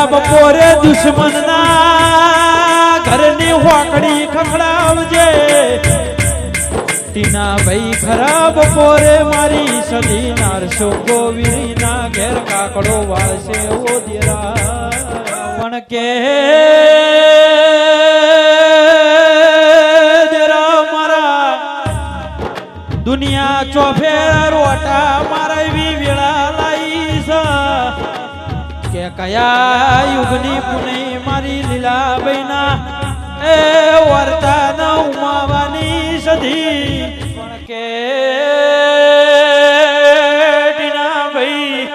ખરા બપોરે દુશ્મનના ઘરની હોકડી ખખડાવજે ટીના ભાઈ ખરા બપોરે મારી સદી નારસો ગોવીના ઘેર કાકડો વાળશે ઓ દેરા પણ કે દેરા મારા દુનિયા ચોફે રોટા મારા એવી વેળા લાઈ કે કયા યુગની પુની મારી લીલા બૈના એ વર્તા ન ઉમાવાની સધી પણ કે ટીના ભાઈ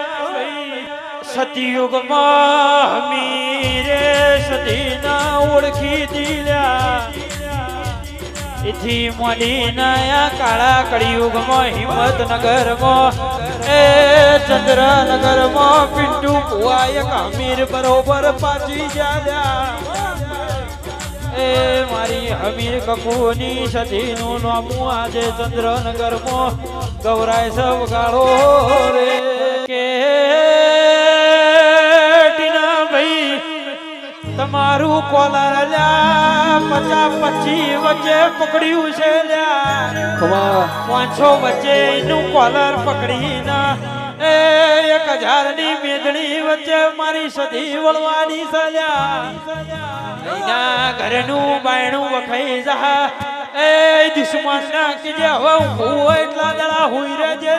સતયુગમાં હમીરે સધી ના ઓળખી દીલ્યા એથી મોડીના કાળા કળિયુગમાં હિંમતનગરમાં એ ચંદ્રનગરમાં પિન્ટુ કુવાય કામીર બરોબર પાછી જ્યાં એ મારી હમીર કકુની સતીનું નામું આજે ચંદ્રનગરમાં ગૌરાય સૌ ગાળો રે કે ટીના ભાઈ તમારું કોલર લ્યા 50-25 વચ્ચે પકડ્યું છે લ્યા 500 વચ્ચે એનું કોલર પકડીના એ 1000 ની મેદણી વચ્ચે મારી સધી વળવાની સલ્યા એના ઘરનું બાયણું વખાઈ જા એ દુશ્મન ના કે જે હવે હું એટલા દડા હુઈ રે જે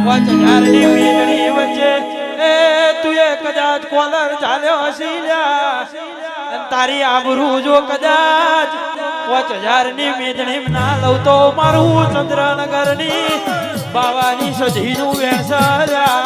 5000 ની મેદણી વચ્ચે એ તુએ કદાચ કોલર ચાલ્યો હસી લ્યા તારી આબરૂ જો કદાચ 5000 ની મેદણી ના લઉં તો મારું ચંદ્રનગર ની બાવાની સધી નું વેસર્યા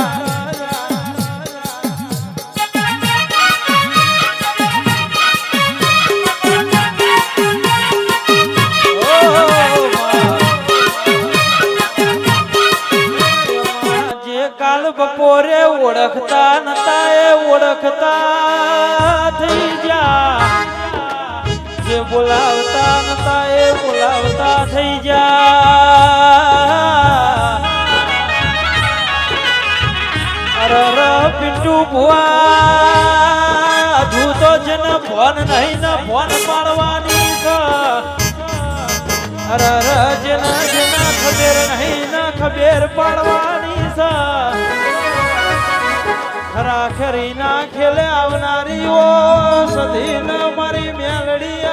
બપોરે ઓળખતા નતા એ ઓળખતા થઈ જા જે બોલાવતા નતા એ બોલાવતા થઈ જા અરે પિન્ટુ ભુવા તું તો જેને ફોન નહીં ને ફોન પાડવાની છે અરે જેના જેના ખબર નહીં ને ખબર પાડવાની છે ખરા ખરી ના ખેલે આવનારીઓ સધી મારી મેલડી